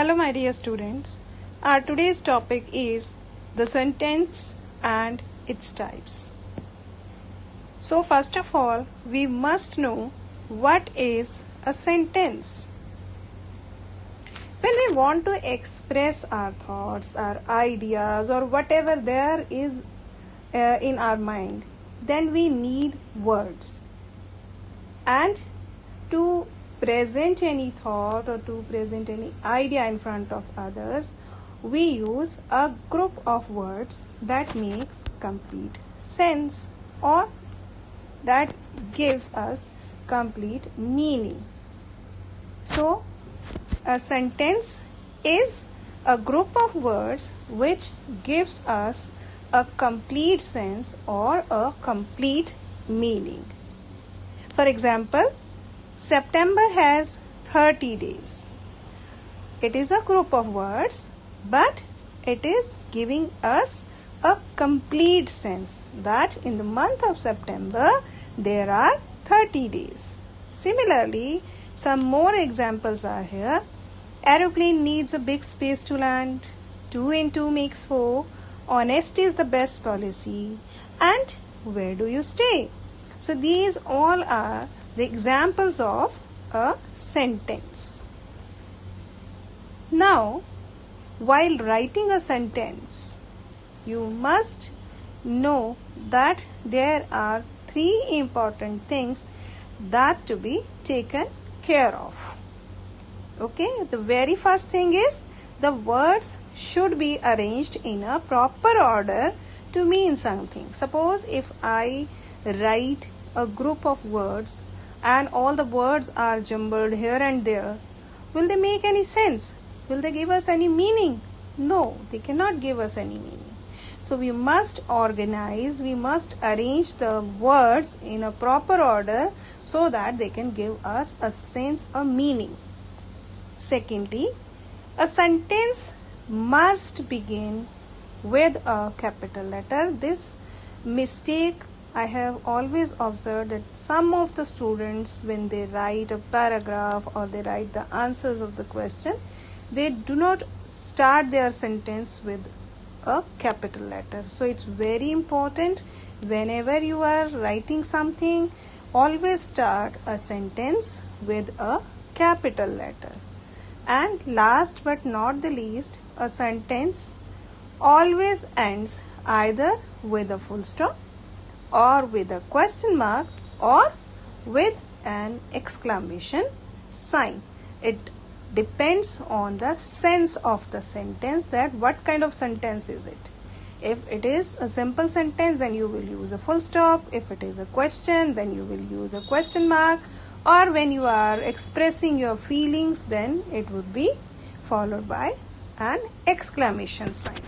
Hello my dear students. Our today's topic is the sentence and its types. So first of all, we must know what is a sentence. When we want to express our thoughts, our ideas or whatever there is in our mind, then we need words. And to present any thought or to present any idea in front of others, we use a group of words that makes complete sense or that gives us complete meaning. So, a sentence is a group of words which gives us a complete sense or a complete meaning. For example, September has 30 days. It is a group of words, but it is giving us a complete sense that in the month of September there are 30 days. Similarly, some more examples are here. Aeroplane needs a big space to land. 2 and 2 makes 4. Honesty is the best policy. And where do you stay? So these all are the examples of a sentence. Now, while writing a sentence, you must know that there are 3 important things that to be taken care of. Okay, the very first thing is the words should be arranged in a proper order to mean something. Suppose if I write a group of words and all the words are jumbled here and there, will they make any sense? Will they give us any meaning? No, they cannot give us any meaning. So we must organize, we must arrange the words in a proper order so that they can give us a sense, a meaning. Secondly, a sentence must begin with a capital letter. This mistake I have always observed that some of the students, when they write a paragraph or they write the answers of the question, they do not start their sentence with a capital letter. So it's very important whenever you are writing something, always start a sentence with a capital letter. And last but not the least, a sentence always ends either with a full stop or with a question mark or with an exclamation sign. It depends on the sense of the sentence, that what kind of sentence is it. If it is a simple sentence, then you will use a full stop. If it is a question, then you will use a question mark. Or when you are expressing your feelings, then it would be followed by an exclamation sign.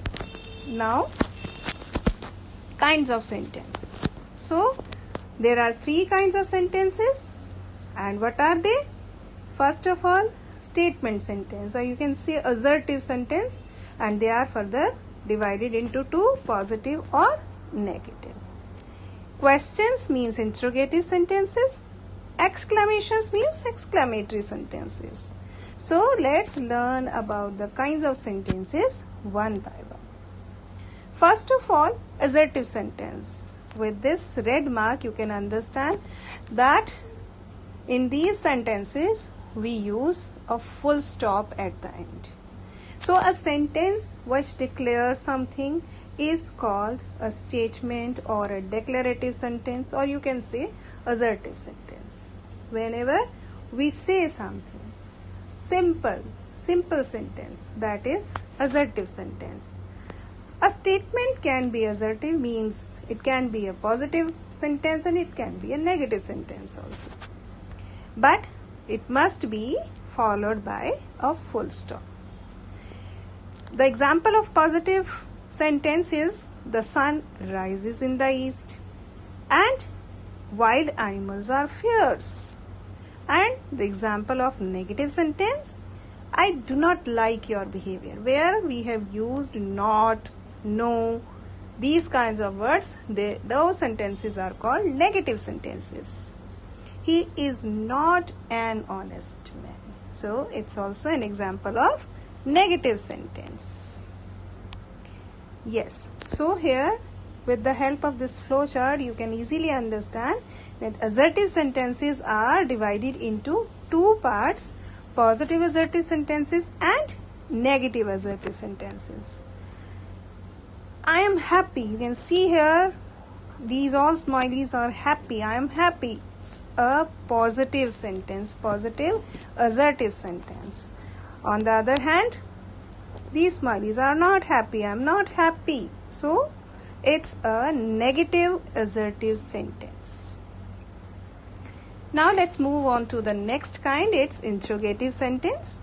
Now, kinds of sentences. So, there are 3 kinds of sentences. And what are they? First of all, statement sentence, or you can say assertive sentence, and they are further divided into 2, positive or negative. Questions means interrogative sentences. Exclamations means exclamatory sentences. So, let's learn about the kinds of sentences one by one. First of all, assertive sentence. With this red mark, you can understand that in these sentences, we use a full stop at the end. So, a sentence which declares something is called a statement or a declarative sentence, or you can say assertive sentence. Whenever we say something, simple sentence, that is assertive sentence. A statement can be assertive, means it can be a positive sentence and it can be a negative sentence also. But it must be followed by a full stop. The example of positive sentence is the sun rises in the east and wild animals are fierce. And the example of negative sentence, I do not like your behavior, where we have used not, no, these kinds of words, those sentences are called negative sentences. He is not an honest man. So it's also an example of negative sentence. Yes, so here with the help of this flowchart you can easily understand that assertive sentences are divided into two parts: positive assertive sentences and negative assertive sentences. I am happy. You can see here these all smileys are happy. I am happy. It's a positive sentence, positive assertive sentence. On the other hand, these smileys are not happy. I am not happy. So it's a negative assertive sentence. Now let's move on to the next kind. It's interrogative sentence.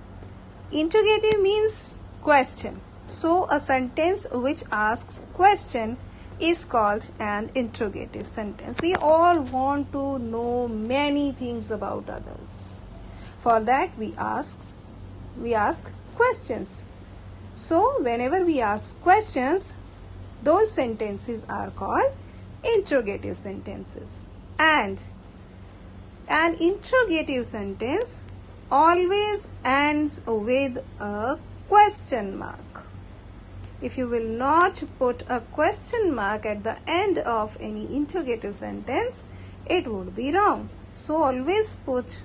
Interrogative means question. So a sentence which asks question is called an interrogative sentence. We all want to know many things about others. For that we ask questions. So whenever we ask questions, those sentences are called interrogative sentences. And an interrogative sentence always ends with a question mark. If you will not put a question mark at the end of any interrogative sentence, it would be wrong. So always put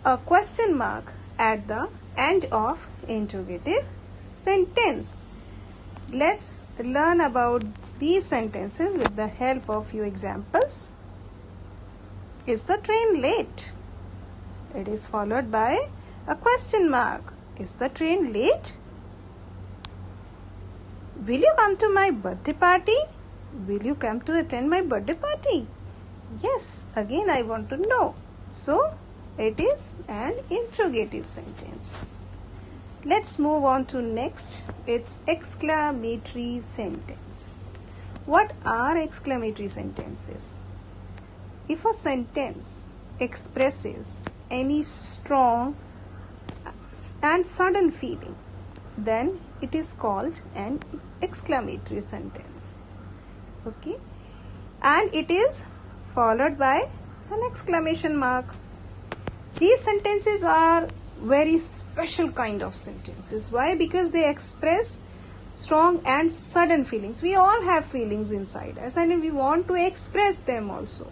a question mark at the end of interrogative sentence. Let's learn about these sentences with the help of few examples. Is the train late? It is followed by a question mark. Is the train late? Will you come to my birthday party? Will you come to attend my birthday party? Yes, again I want to know. So it is an interrogative sentence. Let's move on to next. It's exclamatory sentence. What are exclamatory sentences? If a sentence expresses any strong and sudden feeling, then it is called an exclamatory sentence. Okay, and it is followed by an exclamation mark. These sentences are very special kind of sentences. Why? Because they express strong and sudden feelings. We all have feelings inside us and we want to express them also.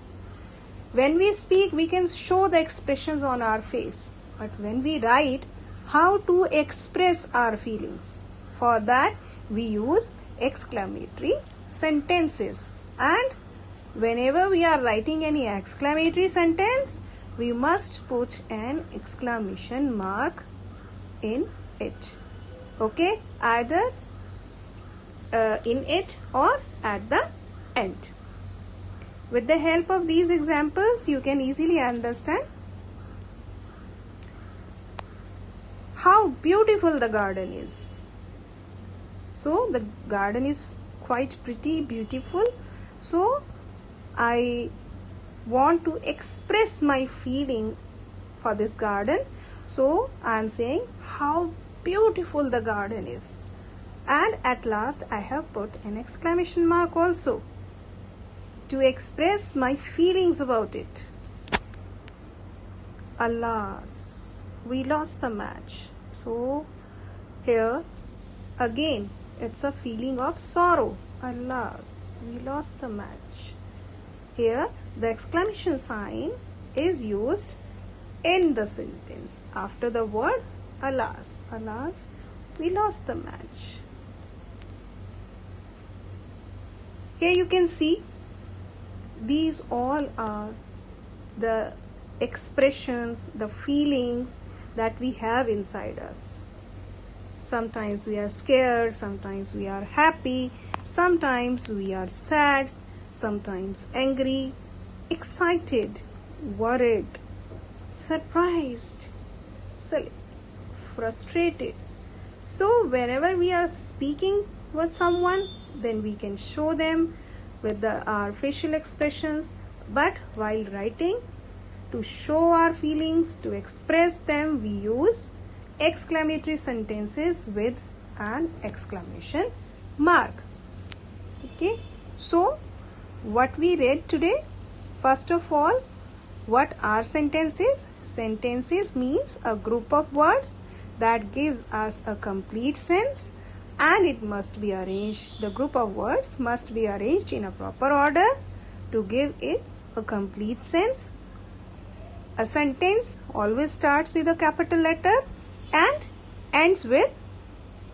When we speak, we can show the expressions on our face, but when we write, how to express our feelings? For that we use exclamatory sentences, and whenever we are writing any exclamatory sentence, we must put an exclamation mark in it. Okay, either in it or at the end. With the help of these examples, you can easily understand how beautiful the garden is. So the garden is quite pretty, beautiful. So I want to express my feeling for this garden. So I am saying how beautiful the garden is. And at last I have put an exclamation mark also to express my feelings about it. Alas, we lost the match. So here again it's a feeling of sorrow. Alas, we lost the match. Here the exclamation sign is used in the sentence after the word alas. Alas, we lost the match. Here you can see these all are the expressions, the feelings that we have inside us. Sometimes we are scared, sometimes we are happy, sometimes we are sad, sometimes angry, excited, worried, surprised, silly, frustrated. So whenever we are speaking with someone, then we can show them with our facial expressions, but while writing, to show our feelings, to express them, we use exclamatory sentences with an exclamation mark. Okay, so what we read today, first of all, what are sentences? Sentences means a group of words that gives us a complete sense, and it must be arranged. The group of words must be arranged in a proper order to give it a complete sense. A sentence always starts with a capital letter and ends with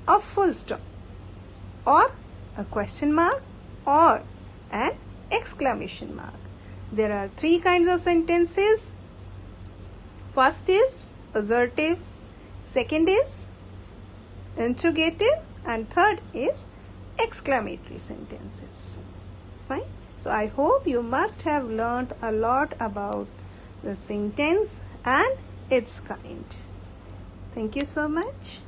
a full stop or a question mark or an exclamation mark. There are three kinds of sentences. First is assertive, second is interrogative, and third is exclamatory sentences. Fine. So I hope you must have learned a lot about the sentence and its kind. Thank you so much.